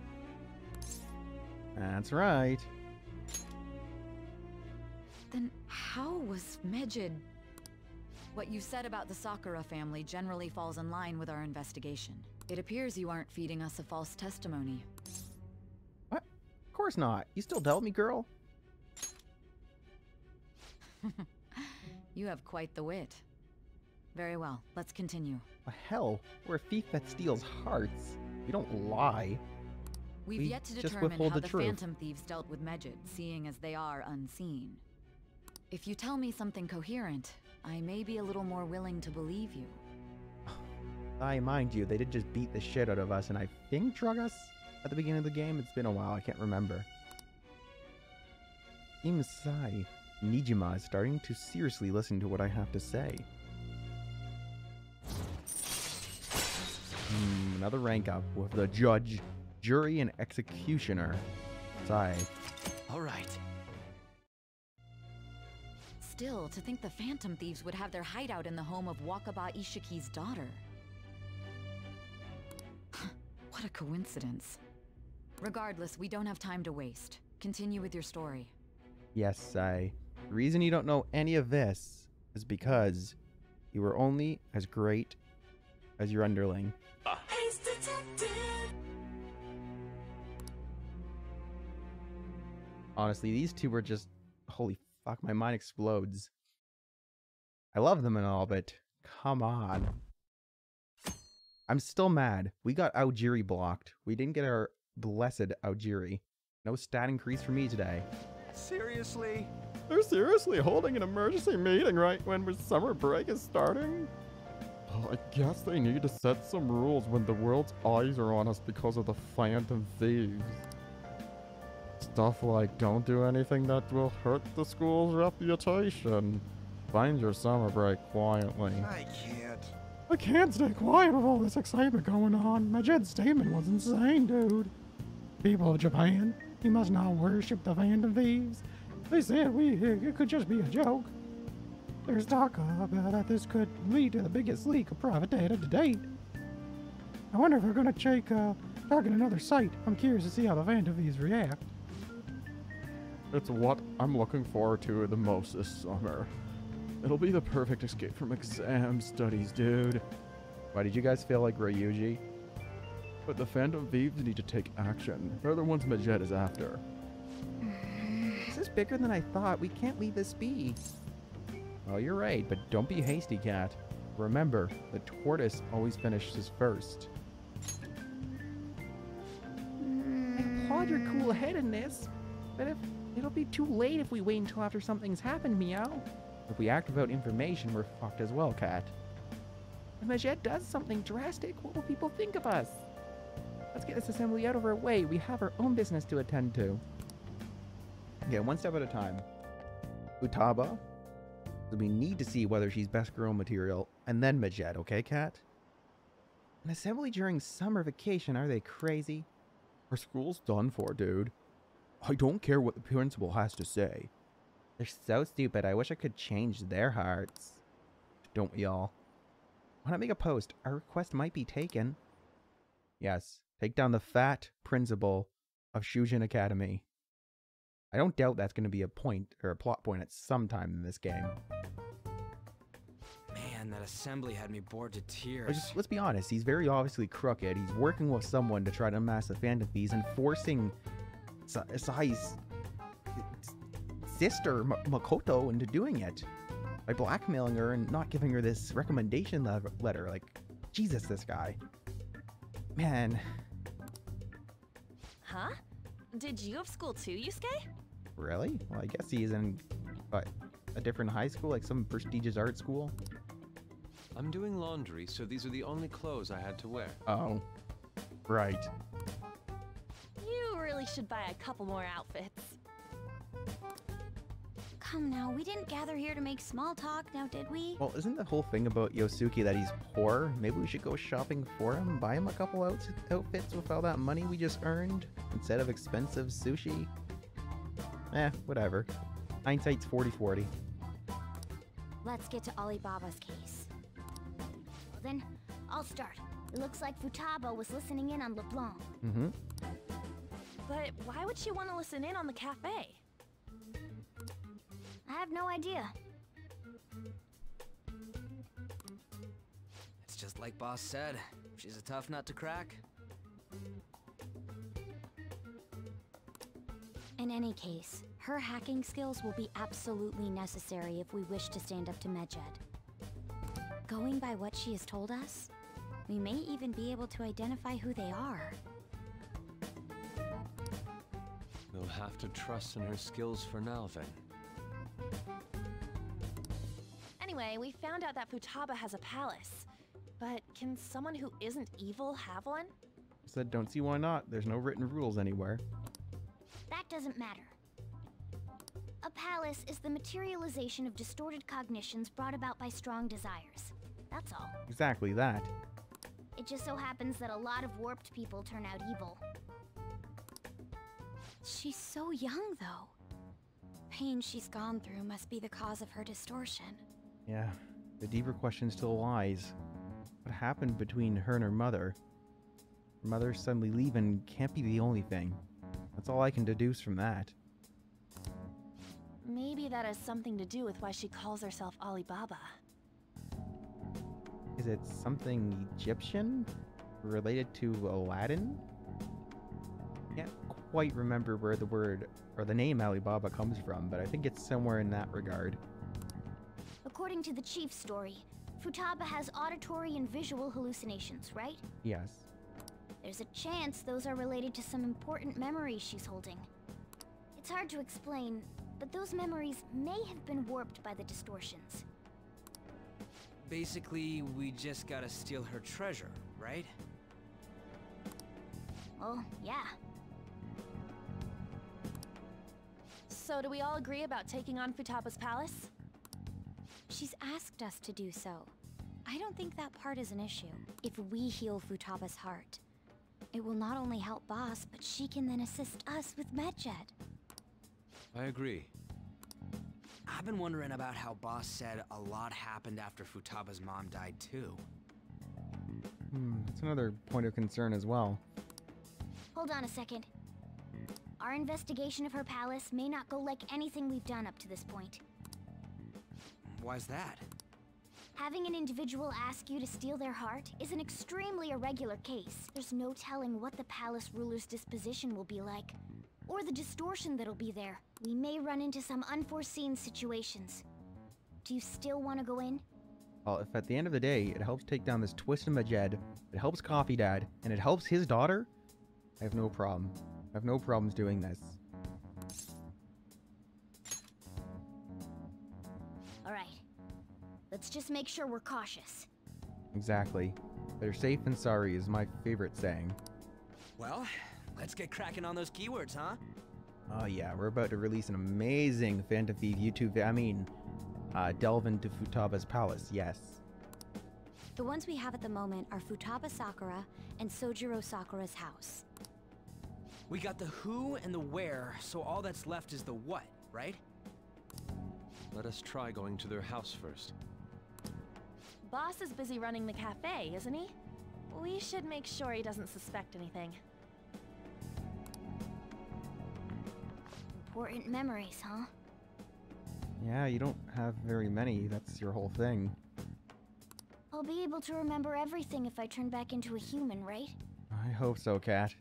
That's right. Then how was Mejid... What you said about the Sakura family generally falls in line with our investigation. It appears you aren't feeding us a false testimony. What? Of course not. You still doubt me, girl? You have quite the wit. Very well, let's continue. Well, hell, we're a thief that steals hearts. We don't lie. We've yet to just determine withhold how the the truth. Phantom Thieves dealt with Mejid, seeing as they are unseen. If you tell me something coherent, I may be a little more willing to believe you. I mind you, they did just beat the shit out of us and I think drug us at the beginning of the game. It's been a while, I can't remember. Seems Nijima is starting to seriously listen to what I have to say. Another rank up with the judge, jury, and executioner. Sai. All right. Still, to think the Phantom Thieves would have their hideout in the home of Wakaba Ishiki's daughter. What a coincidence. Regardless, we don't have time to waste. Continue with your story. Yes, Sai. The reason you don't know any of this is because you were only as great as your underling. Honestly, these two were just... Holy fuck, my mind explodes. I love them and all, but come on. I'm still mad. We got Aojiri blocked. We didn't get our blessed Aojiri. No stat increase for me today. Seriously? They're seriously holding an emergency meeting right when summer break is starting? Oh, I guess they need to set some rules when the world's eyes are on us because of the Phantom Thieves. Stuff like don't do anything that will hurt the school's reputation. Find your summer break quietly. I can't stay quiet with all this excitement going on. Majid's statement was insane, dude. People of Japan, you must not worship the Phantom Thieves. They said it could just be a joke. There's talk about that this could lead to the biggest leak of private data to date. I wonder if they're gonna target another site. I'm curious to see how the Phantom Thieves react. It's what I'm looking forward to the most this summer. It'll be the perfect escape from exam studies, dude. Why did you guys feel like Ryuji? But the Phantom Thieves need to take action. They're the ones Majed is after. This is bigger than I thought. We can't leave this be. Oh, you're right, but don't be hasty, Cat. Remember, the tortoise always finishes first. I applaud your cool-headedness, but it'll be too late if we wait until after something's happened, Meow. If we act without information, we're fucked as well, Cat. If Majed does something drastic, what will people think of us? Let's get this assembly out of our way. We have our own business to attend to. Okay, one step at a time. Futaba. So we need to see whether she's best girl material, and then Majed, okay, Cat? An assembly during summer vacation, are they crazy? Our school's done for, dude. I don't care what the principal has to say. They're so stupid, I wish I could change their hearts. Don't we all? Why not make a post? Our request might be taken. Yes, take down the fat principal of Shujin Academy. I don't doubt that's going to be a point, or a plot point at some time in this game. Man, that assembly had me bored to tears. Let's be honest, he's very obviously crooked. He's working with someone to try to unmask the Phantom Thieves and forcing Sai's sister, Makoto, into doing it. By blackmailing her and not giving her this recommendation letter. Like, Jesus, this guy. Man, Huh? Did you have school too, Yusuke? really? Well, I guess he's in, what, a different high school, like some prestigious art school? I'm doing laundry, so these are the only clothes I had to wear. Oh, right. You really should buy a couple more outfits. Come now, we didn't gather here to make small talk, now did we? Well, isn't the whole thing about Yosuke that he's poor? Maybe we should go shopping for him, buy him a couple outfits with all that money we just earned, instead of expensive sushi? Whatever. Hindsight's 40/40. Let's get to Alibaba's case. Well then, I'll start. It looks like Futaba was listening in on LeBlanc. Mm-hmm. But why would she want to listen in on the cafe? I have no idea. It's just like Boss said. She's a tough nut to crack. In any case, her hacking skills will be absolutely necessary if we wish to stand up to Medjed. Going by what she has told us, we may even be able to identify who they are. We'll have to trust in her skills for now, then. Anyway, we found out that Futaba has a palace. But can someone who isn't evil have one? Said don't see why not. There's no written rules anywhere. That doesn't matter. A palace is the materialization of distorted cognitions brought about by strong desires. That's all. Exactly that. It just so happens that a lot of warped people turn out evil. She's so young, though. Pain she's gone through must be the cause of her distortion. Yeah, the deeper question still lies. What happened between her and her mother? Her mother suddenly leaving can't be the only thing. That's all I can deduce from that. Maybe that has something to do with why she calls herself Alibaba. Is it something Egyptian? Related to Aladdin? Can't quite remember where the word, or the name Alibaba comes from, but I think it's somewhere in that regard. According to the chief's story, Futaba has auditory and visual hallucinations, right? Yes. There's a chance those are related to some important memories she's holding. It's hard to explain, but those memories may have been warped by the distortions. Basically, we just gotta steal her treasure, right? Oh, yeah. So do we all agree about taking on Futaba's palace? She's asked us to do so. I don't think that part is an issue. If we heal Futaba's heart, it will not only help Boss, but she can then assist us with Medjed. I agree. I've been wondering about how Boss said a lot happened after Futaba's mom died too. That's another point of concern as well. Hold on a second. Our investigation of her palace may not go like anything we've done up to this point. Why's that? Having an individual ask you to steal their heart is an extremely irregular case. There's no telling what the palace ruler's disposition will be like, or the distortion that'll be there. We may run into some unforeseen situations. Do you still want to go in? Well, if at the end of the day it helps take down this twisted Majed, it helps Coffee Dad, and it helps his daughter, I have no problem. I have no problems doing this. Alright. Let's just make sure we're cautious. Exactly. Better safe than sorry is my favorite saying. Well, let's get cracking on those keywords, huh? Oh yeah, we're about to release an amazing Phantom Thieves YouTube delve into Futaba's palace, yes. The ones we have at the moment are Futaba Sakura and Sojiro Sakura's house. We got the who and the where, so all that's left is the what, right? Let us try going to their house first. Boss is busy running the cafe, isn't he? We should make sure he doesn't suspect anything. Important memories, huh? Yeah, you don't have very many, that's your whole thing. I'll be able to remember everything if I turn back into a human, right? I hope so, Kat.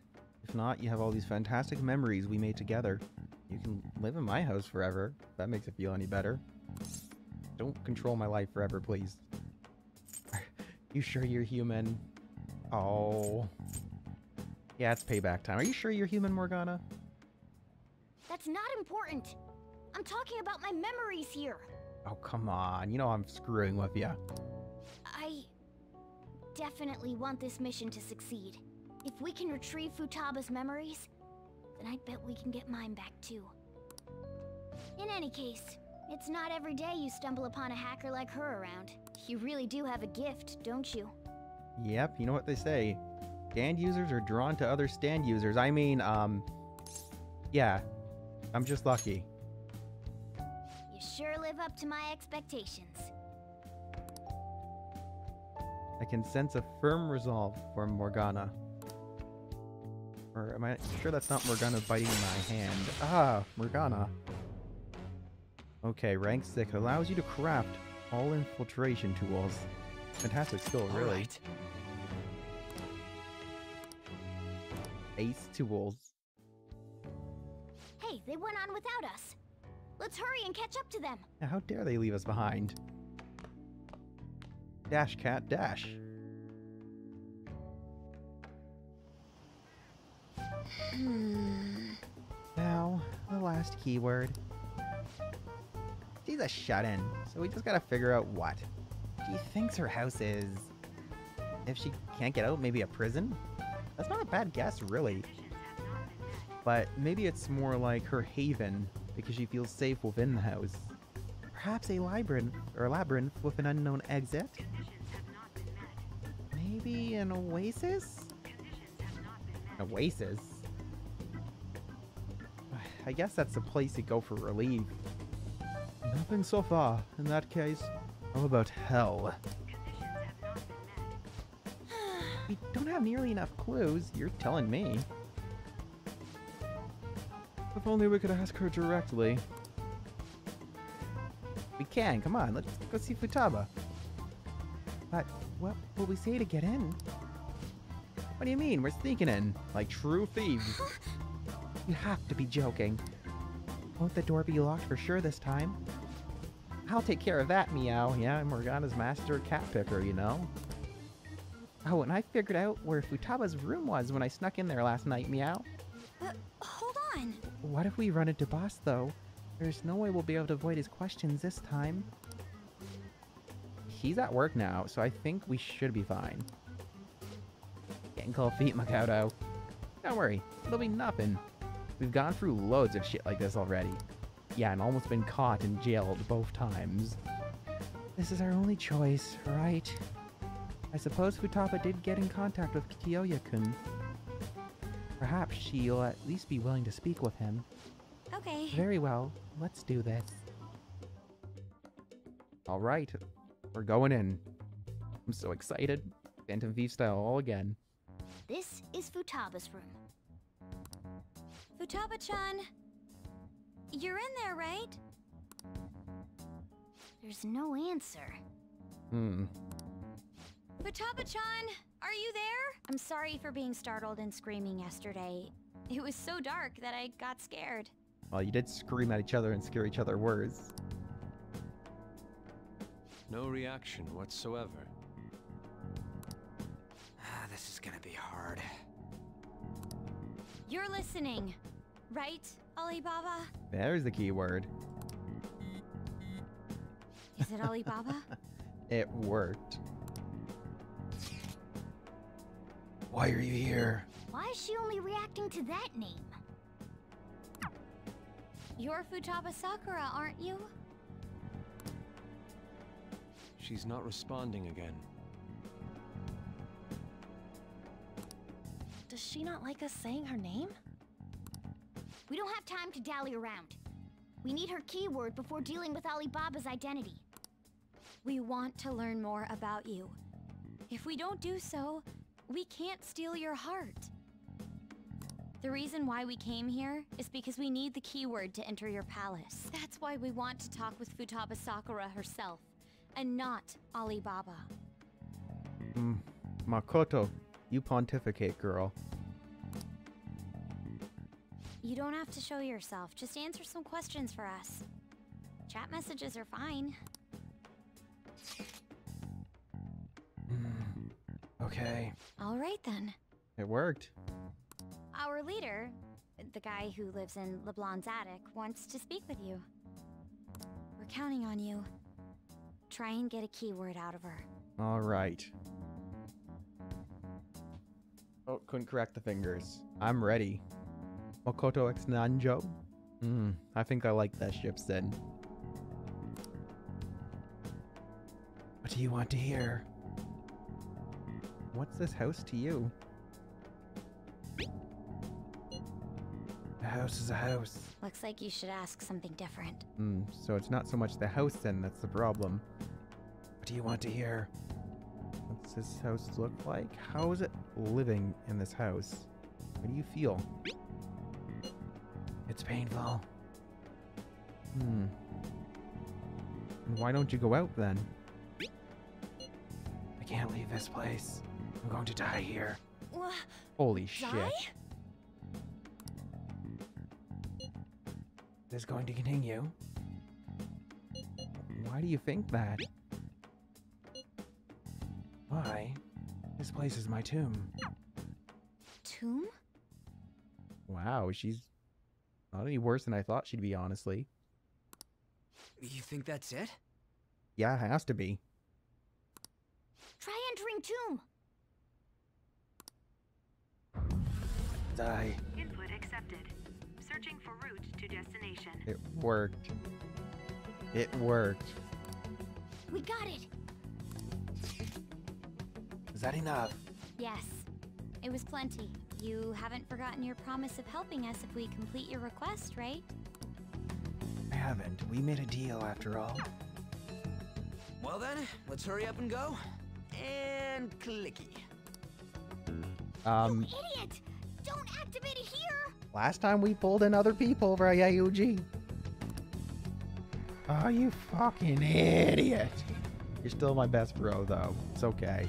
If not, you have all these fantastic memories we made together. You can live in my house forever, if that makes it feel any better. Don't control my life forever, please. You sure you're human? Oh. Yeah, it's payback time. Are you sure you're human, Morgana? That's not important. I'm talking about my memories here. Oh, come on. You know I'm screwing with you. I definitely want this mission to succeed. If we can retrieve Futaba's memories, then I bet we can get mine back too. In any case, it's not every day you stumble upon a hacker like her around. You really do have a gift, don't you? Yep, you know what they say. Stand users are drawn to other stand users. I mean, yeah. I'm just lucky. You sure live up to my expectations. I can sense a firm resolve from Morgana. Or am I sure that's not Morgana biting my hand? Ah, Morgana. Okay, rank 6 allows you to craft all infiltration tools. Fantastic skill, really. Alright. Ace tools. Hey, they went on without us. Let's hurry and catch up to them. Now, how dare they leave us behind? Dash, cat, dash. Now, the last keyword. She's a shut-in, so we just gotta figure out what she thinks her house is. If she can't get out, maybe a prison? That's not a bad guess, really. But maybe it's more like her haven, because she feels safe within the house. Perhaps a labyrinth with an unknown exit? Maybe an oasis? An oasis? I guess that's the place you go for relief. Nothing so far. In that case, how about hell? We don't have nearly enough clues. You're telling me. If only we could ask her directly. We can. Come on. Let's go see Futaba. But what will we say to get in? What do you mean? We're sneaking in. Like true thieves. You have to be joking. Won't the door be locked for sure this time? I'll take care of that, Meow. Yeah, I'm Morgana's master cat picker, you know? Oh, and I figured out where Futaba's room was when I snuck in there last night, Meow. Hold on. What if we run into Boss, though? There's no way we'll be able to avoid his questions this time. He's at work now, so I think we should be fine. Getting cold feet, Makoto. Don't worry, it'll be nothing. We've gone through loads of shit like this already. Yeah, and almost been caught and jailed both times. This is our only choice, right? I suppose Futaba did get in contact with Kiyoya-kun. Perhaps she'll at least be willing to speak with him. Okay. Very well, let's do this. Alright, we're going in. I'm so excited. Phantom Thieves style all again. This is Futaba's room. Futaba-chan, you're in there, right? There's no answer. Futaba-chan, are you there? I'm sorry for being startled and screaming yesterday. It was so dark that I got scared. Well, you did scream at each other and scare each other worse. No reaction whatsoever. This is gonna be hard. You're listening, right, Alibaba? There's the key word. Is it Alibaba? It worked. Why are you here? Why is she only reacting to that name? You're Futaba Sakura, aren't you? She's not responding again. Does she not like us saying her name? We don't have time to dally around. We need her keyword before dealing with Alibaba's identity. We want to learn more about you. If we don't do so, we can't steal your heart. The reason why we came here is because we need the keyword to enter your palace. That's why we want to talk with Futaba Sakura herself, and not Alibaba. Makoto, you pontificate, girl. You don't have to show yourself, just answer some questions for us. Chat messages are fine. Okay. All right then. It worked. Our leader, the guy who lives in LeBlanc's attic, wants to speak with you. We're counting on you. Try and get a keyword out of her. All right. Oh, couldn't correct the fingers. I'm ready. Makoto X Nanjo? I think I like that ship then. What do you want to hear? What's this house to you? A house is a house. Looks like you should ask something different. So it's not so much the house then that's the problem. What do you want to hear? What's this house look like? How is it living in this house? What do you feel? It's painful. And why don't you go out then? I can't leave this place. I'm going to die here. Holy shit. This is going to continue. Why do you think that? Why? This place is my tomb. Tomb? Wow, she's not any worse than I thought she'd be, honestly. You think that's it? Yeah, it has to be. Try entering tomb. Die. Input accepted. Searching for route to destination. It worked. It worked. We got it. Is that enough? Yes. It was plenty. You haven't forgotten your promise of helping us if we complete your request, right? I haven't. We made a deal after all. Well then, let's hurry up and go. And clicky. You idiot! Don't activate it here! Last time we pulled in other people for Yayuji. Oh, you fucking idiot. You're still my best bro, though. It's okay.